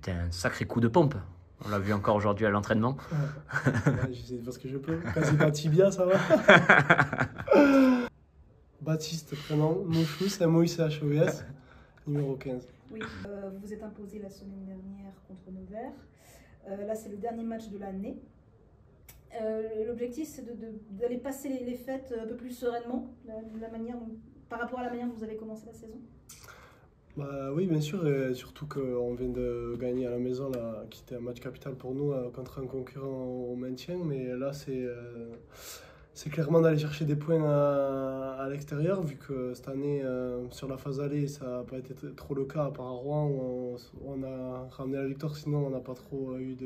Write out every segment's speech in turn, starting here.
puis tu as un sacré coup de pompe. On l'a vu encore aujourd'hui à l'entraînement. Ouais, j'essaie de faire ce que je peux. Quand c'est pas tibia, ça va. Baptiste, prénom, Mouchous, M-O-I-C-H-O-U-S, numéro 15. Oui, vous vous êtes imposé la semaine dernière contre Nevers. Là, c'est le dernier match de l'année. L'objectif, c'est d'aller passer les fêtes un peu plus sereinement, par rapport à la manière dont vous avez commencé la saison. Bah, oui, bien sûr, et surtout qu'on vient de gagner à la maison, là, qui était un match capital pour nous contre un concurrent au maintien. Mais là, c'est clairement d'aller chercher des points à l'extérieur, vu que cette année, sur la phase aller, ça n'a pas été trop le cas, à part à Rouen, où on a ramené la victoire. Sinon, on n'a pas trop eu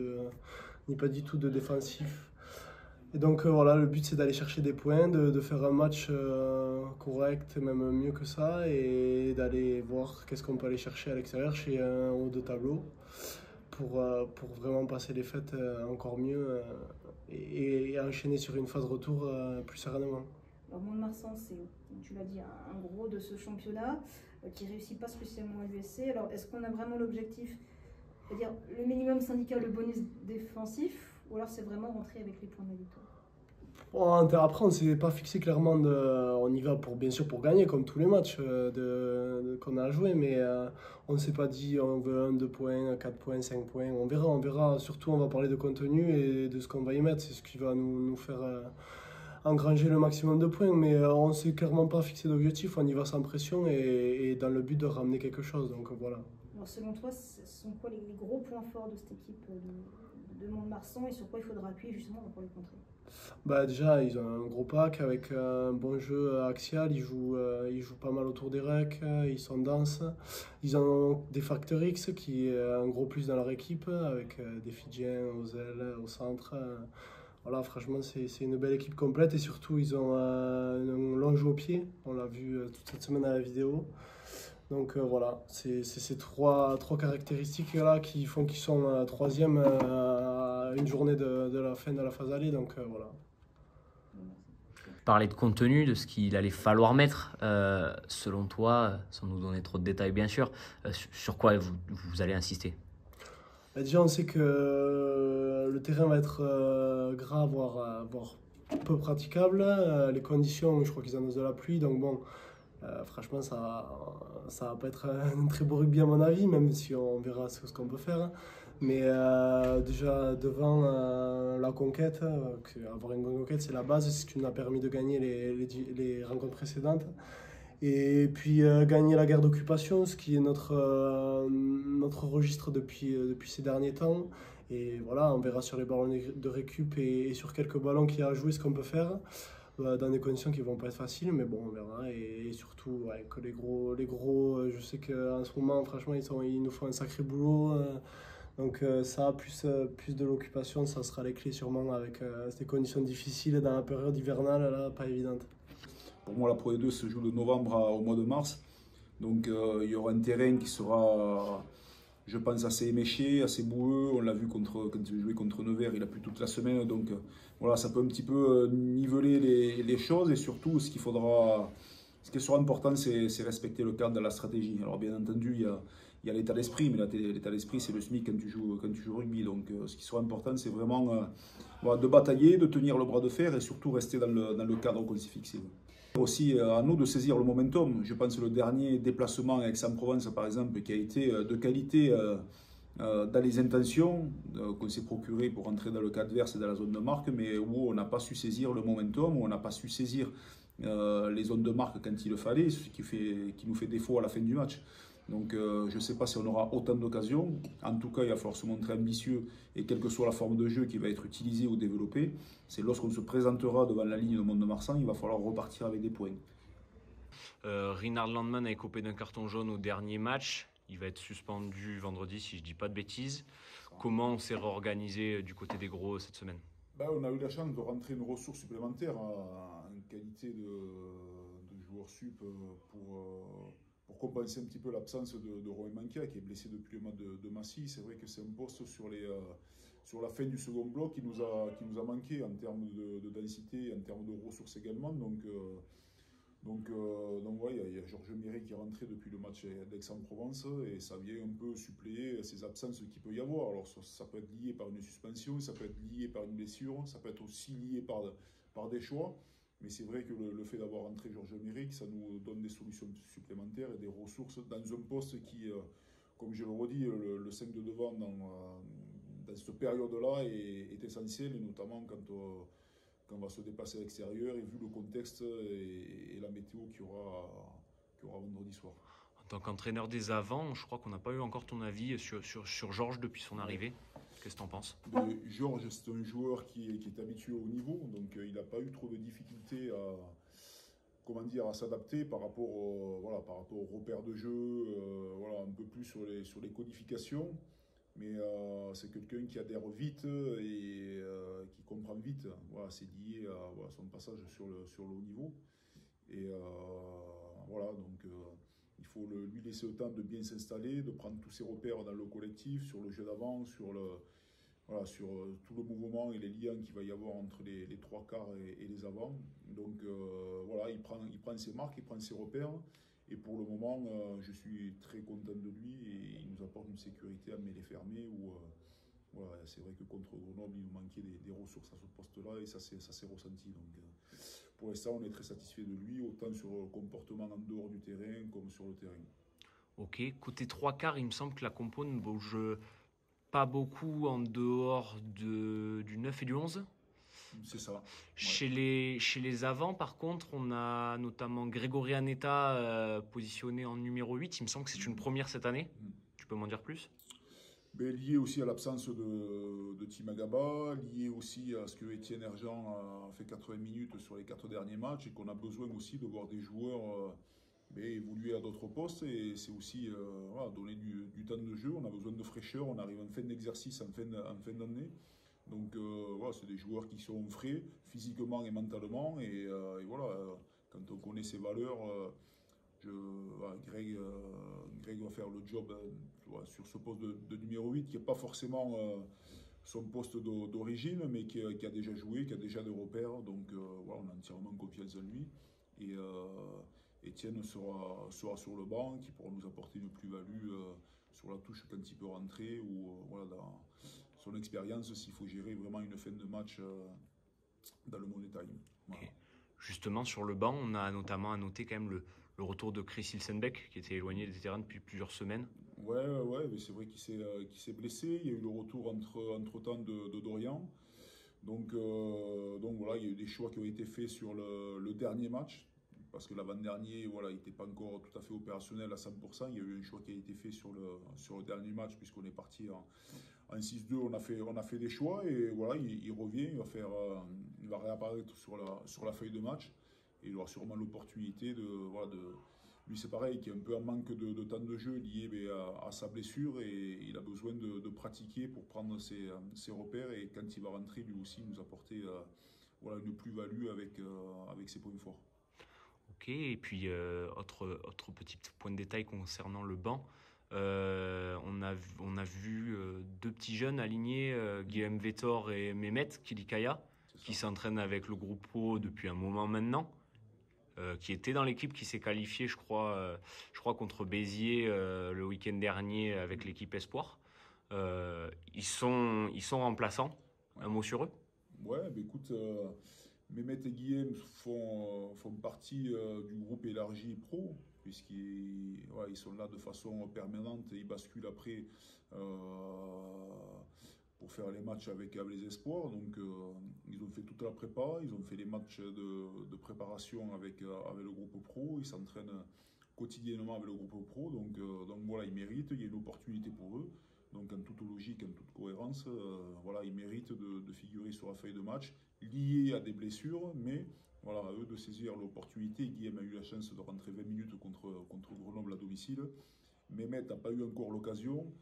ni pas du tout de défensif. Et donc voilà, le but c'est d'aller chercher des points, de faire un match correct, même mieux que ça, et d'aller voir qu'est-ce qu'on peut aller chercher à l'extérieur chez un haut de tableau pour vraiment passer les fêtes encore mieux et enchaîner sur une phase retour plus sereinement. Alors, Mont-de-Marsan, c'est, tu l'as dit, un gros de ce championnat qui ne réussit pas spécialement à l'USC. Alors, est-ce qu'on a vraiment l'objectif, c'est-à-dire le minimum syndical, le bonus défensif, ou alors c'est vraiment rentrer avec les points de la victoire? Bon, après, on ne s'est pas fixé clairement, on y va bien sûr pour gagner, comme tous les matchs qu'on a à jouer, mais on ne s'est pas dit on veut 1, 2 points, 4 points, 5 points, on verra. Surtout, on va parler de contenu et de ce qu'on va y mettre, c'est ce qui va nous faire engranger le maximum de points, mais on ne s'est clairement pas fixé d'objectif, on y va sans pression et dans le but de ramener quelque chose, donc voilà. Alors, selon toi, ce sont quoi les gros points forts de cette équipe de Mont-de-Marsan et sur quoi il faudra appuyer justement pour les contrer? Bah déjà, ils ont un gros pack avec un bon jeu axial, ils jouent pas mal autour des recs, ils sont denses. Ils ont des Factor X qui est un gros plus dans leur équipe avec des Fidjiens aux ailes, au centre. Voilà, franchement, c'est une belle équipe complète et surtout, ils ont un long jeu au pied. On l'a vu toute cette semaine à la vidéo. Donc voilà, c'est ces trois caractéristiques-là qui font qu'ils sont troisième à une journée de la fin de la phase aller. Donc voilà. Parler de contenu, de ce qu'il allait falloir mettre, selon toi, sans nous donner trop de détails bien sûr, sur quoi vous allez insister? Bah, déjà, on sait que le terrain va être gras, voire peu praticable. Les conditions, je crois qu'ils annoncent de la pluie, donc bon. Franchement, ça va pas être un très beau rugby à mon avis, même si on verra ce qu'on peut faire. Mais déjà devant la conquête, avoir une bonne conquête c'est la base, c'est ce qui nous a permis de gagner les rencontres précédentes. Et puis gagner la guerre d'occupation, ce qui est notre registre depuis ces derniers temps. Et voilà, on verra sur les ballons de récup et sur quelques ballons qu'il y a à jouer ce qu'on peut faire dans des conditions qui vont pas être faciles, mais bon, on verra. Et surtout, ouais, que les gros, je sais qu'en ce moment, franchement, ils nous font un sacré boulot. Donc ça, plus de l'occupation, ça sera les clés sûrement avec ces conditions difficiles dans la période hivernale, là, pas évidente. Pour moi, la Pro D2 se joue de novembre au mois de mars. Donc il y aura un terrain qui sera, je pense, assez éméché, assez boueux. On l'a vu quand il jouait contre Nevers, il a plu toute la semaine. Donc voilà, ça peut un petit peu niveler les choses. Et surtout, ce qui sera important, c'est respecter le cadre de la stratégie. Alors bien entendu, il y a l'état d'esprit, mais l'état d'esprit, c'est le SMIC quand tu joues au rugby. Donc ce qui sera important, c'est vraiment voilà, de batailler, de tenir le bras de fer et surtout rester dans le cadre qu'on s'est fixé. Aussi à nous de saisir le momentum. Je pense que le dernier déplacement à Aix-en-Provence, par exemple, qui a été de qualité dans les intentions qu'on s'est procuré pour entrer dans le cadre adverse et dans la zone de marque, mais où on n'a pas su saisir le momentum, où on n'a pas su saisir les zones de marque quand il le fallait, ce qui nous fait défaut à la fin du match. Donc je ne sais pas si on aura autant d'occasions. En tout cas, il va falloir se montrer ambitieux et quelle que soit la forme de jeu qui va être utilisée ou développée, c'est lorsqu'on se présentera devant la ligne de Mont-de-Marsan, il va falloir repartir avec des points. Reinhard Landman a écopé d'un carton jaune au dernier match. Il va être suspendu vendredi si je ne dis pas de bêtises. Comment on s'est réorganisé du côté des gros cette semaine? On a eu la chance de rentrer une ressource supplémentaire en qualité de joueur sup pour compenser un petit peu l'absence de Romain Manquia qui est blessé depuis le mois de Massy. C'est vrai que c'est un poste sur la fin du second bloc qui nous a manqué en termes de densité, en termes de ressources également. Donc Donc ouais, il y a Georges Méry qui est rentré depuis le match d'Aix-en-Provence et ça vient un peu suppléer ces absences qu'il peut y avoir. Alors ça peut être lié par une suspension, ça peut être lié par une blessure, ça peut être aussi lié par des choix. Mais c'est vrai que le fait d'avoir rentré Georges Méry, ça nous donne des solutions supplémentaires et des ressources dans un poste qui, comme je le redis, le 5 de devant dans cette période-là est essentiel, et notamment quand on va se dépasser à l'extérieur et vu le contexte et la météo qu'il y aura vendredi soir. En tant qu'entraîneur des avants, je crois qu'on n'a pas eu encore ton avis sur Georges depuis son arrivée. Qu'est-ce que tu en penses? Georges, c'est un joueur qui est habitué au niveau, donc il n'a pas eu trop de difficultés à s'adapter par rapport au repère de jeu, un peu plus sur les codifications. Mais c'est quelqu'un qui adhère vite et qui comprend vite. Voilà, c'est lié à son passage sur le haut niveau. Et donc il faut lui laisser le temps de bien s'installer, de prendre tous ses repères dans le collectif, sur le jeu d'avant, sur tout le mouvement et les liens qu'il va y avoir entre les trois quarts et les avants. Donc il prend ses marques, il prend ses repères. Et pour le moment, je suis très content de lui et il nous apporte une sécurité à mêlée fermée où c'est vrai que contre Grenoble, il nous manquait des ressources à ce poste-là et ça s'est ressenti. Donc pour l'instant, on est très satisfait de lui, autant sur le comportement en dehors du terrain comme sur le terrain. Ok, côté trois quarts, il me semble que la compo ne bouge pas beaucoup en dehors du 9 et du 11. C'est ça. Ouais. Chez les avants, par contre, on a notamment Grégory Aneta positionné en numéro 8. Il me semble que c'est une première cette année. Tu peux m'en dire plus? Lié aussi à l'absence de Timagaba, lié aussi à ce que Étienne Hergent a fait 80 minutes sur les 4 derniers matchs et qu'on a besoin aussi de voir des joueurs évoluer à d'autres postes. Et c'est aussi donner du temps de jeu. On a besoin de fraîcheur. On arrive en fin d'exercice, en fin d'année. Donc c'est des joueurs qui sont frais physiquement et mentalement et quand on connaît ses valeurs, Greg va faire le job sur ce poste de numéro 8 qui n'est pas forcément son poste d'origine mais qui a déjà joué, qui a déjà des repères, donc on a entièrement confiance en lui et Étienne sera sur le banc qui pourra nous apporter une plus-value sur la touche quand il peut rentrer ou dans son expérience s'il faut gérer vraiment une fin de match dans le Money Time. Voilà. Justement, sur le banc, on a notamment à noter quand même le retour de Chris Ilsenbeck qui était éloigné des terrains depuis plusieurs semaines. Ouais, mais c'est vrai qu'il s'est blessé. Il y a eu le retour entre-temps de Dorian. Donc voilà, il y a eu des choix qui ont été faits sur le dernier match. Parce que l'avant-dernier, il n'était pas encore tout à fait opérationnel à 100%. Il y a eu un choix qui a été fait sur le dernier match, puisqu'on est parti en 6-2. On a fait des choix et voilà, il revient, il va réapparaître sur la feuille de match. Et il aura sûrement l'opportunité lui, c'est pareil, qui est un peu en manque de temps de jeu lié à sa blessure et il a besoin de pratiquer pour prendre ses repères et quand il va rentrer, lui aussi, nous apporter une plus-value avec ses points forts. Ok, et puis autre petit point de détail concernant le banc, on a vu deux petits jeunes alignés, Guillaume Vettor et Mehmet Kilikaya, qui s'entraînent avec le groupe pro depuis un moment maintenant, qui était dans l'équipe qui s'est qualifiée, je crois contre Béziers le week-end dernier avec l'équipe Espoir. Ils sont remplaçants. Un mot sur eux? Ouais, écoute, Mehmet et Guillaume font partie du groupe élargi pro, puisqu'ils sont là de façon permanente et ils basculent après pour faire les matchs avec les Espoirs. Donc ils ont fait toute la prépa, ils ont fait les matchs de préparation avec le groupe pro, ils s'entraînent quotidiennement avec le groupe pro, donc voilà, ils méritent, il y a une opportunité pour eux. Donc en toute logique, en toute cohérence, ils méritent de figurer sur la feuille de match, liés à des blessures, mais à eux de saisir l'opportunité. Guillaume a eu la chance de rentrer 20 minutes contre Grenoble à domicile. Mehmet n'a pas eu encore l'occasion,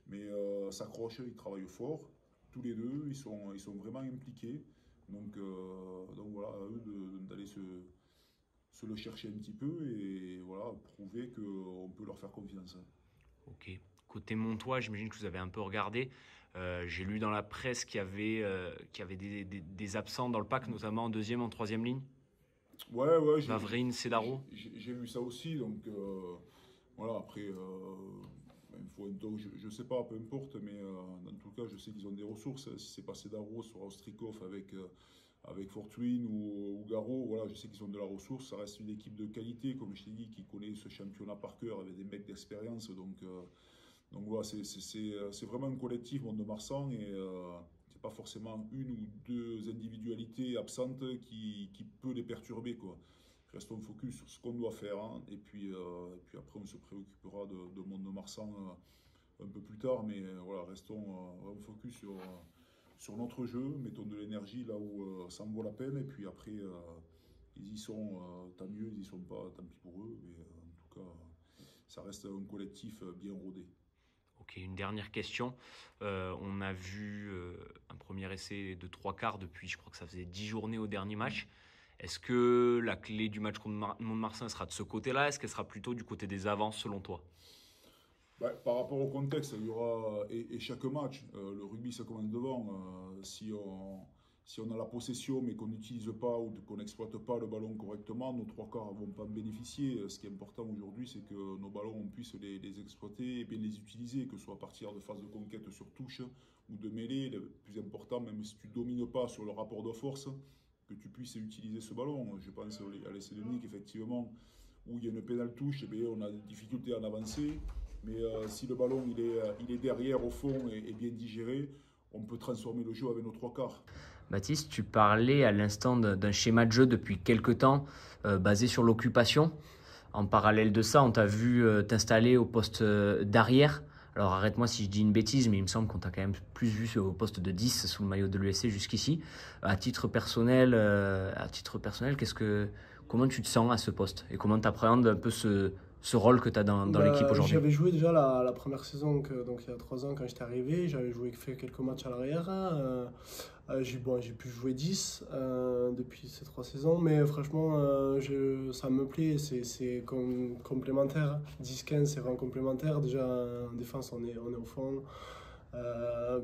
mais s'accroche, il travaille fort. Tous les deux, ils sont vraiment impliqués. Donc voilà, à eux d'aller se le chercher un petit peu et prouver qu'on peut leur faire confiance. Ok. Côté Montois, j'imagine que vous avez un peu regardé. J'ai lu dans la presse qu'il y avait des absents dans le pack, notamment en deuxième, en troisième ligne. Ouais, Vavrine, Cedaro. j'ai vu ça aussi, donc voilà, après, donc, je sais pas, peu importe, mais dans tout cas, je sais qu'ils ont des ressources. Si c'est pas Cedaro sur Ostrikov avec Fortuyn ou Garo, voilà, je sais qu'ils ont de la ressource. Ça reste une équipe de qualité, comme je t'ai dit, qui connaît ce championnat par cœur avec des mecs d'expérience. Donc voilà, c'est vraiment un collectif, Mont-de-Marsan, et c'est pas forcément une ou deux individualités absentes qui peut les perturber, quoi. Restons focus sur ce qu'on doit faire, hein, et puis après on se préoccupera de Mont-de-Marsan un peu plus tard, mais voilà, restons vraiment focus sur notre jeu, mettons de l'énergie là où ça en vaut la peine, et puis après ils y sont, tant mieux, ils y sont pas, tant pis pour eux, mais en tout cas ça reste un collectif bien rodé. Ok, une dernière question. On a vu un premier essai de 3/4 depuis, je crois que ça faisait 10 journées au dernier match. Est-ce que la clé du match contre Mont-de-Marsan sera de ce côté-là? Est-ce qu'elle sera plutôt du côté des avances selon toi? Par rapport au contexte, il y aura, et chaque match, le rugby ça commence devant. Si on a la possession mais qu'on n'utilise pas ou qu'on n'exploite pas le ballon correctement, nos 3/4 ne vont pas en bénéficier. Ce qui est important aujourd'hui, c'est que nos ballons, on puisse les exploiter et bien les utiliser, que ce soit à partir de phase de conquête sur touche ou de mêlée. Le plus important, même si tu ne domines pas sur le rapport de force, que tu puisses utiliser ce ballon. Je pense à l'essai de Nick, effectivement, où il y a une pénale touche, et bien on a des difficultés à en avancer. Mais si le ballon il est derrière au fond et bien digéré, on peut transformer le jeu avec nos 3/4. Baptiste, tu parlais à l'instant d'un schéma de jeu depuis quelques temps basé sur l'occupation. En parallèle de ça, on t'a vu t'installer au poste d'arrière. Alors arrête-moi si je dis une bêtise, mais il me semble qu'on t'a quand même plus vu au poste de 10 sous le maillot de l'USC jusqu'ici. À titre personnel, comment tu te sens à ce poste et comment tu appréhendes un peu ce rôle que tu as dans l'équipe aujourd'hui? J'avais joué déjà la première saison, donc il y a 3 ans quand j'étais arrivé. J'avais fait quelques matchs à l'arrière. J'ai pu jouer 10 depuis ces 3 saisons, mais franchement, ça me plaît. C'est complémentaire. 10-15, c'est vraiment complémentaire. Déjà, en défense, on est au fond.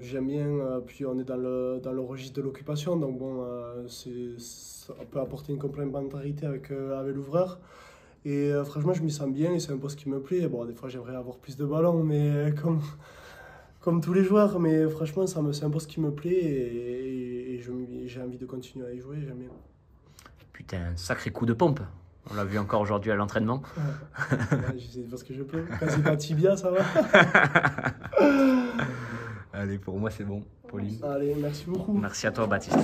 J'aime bien, puis on est dans le registre de l'occupation, donc bon, ça peut apporter une complémentarité avec l'ouvreur. Et franchement, je m'y sens bien et c'est un poste qui me plaît. Bon, des fois, j'aimerais avoir plus de ballons, mais comme tous les joueurs, mais franchement, c'est un poste qui me plaît et j'ai envie de continuer à y jouer. J'aime bien. Putain, un sacré coup de pompe. On l'a vu encore aujourd'hui à l'entraînement. Ouais, j'essaie de faire ce que je peux. Quand c'est pas tibia, ça va. Allez, pour moi, c'est bon, Pauline. Allez, merci beaucoup. Merci à toi, Baptiste.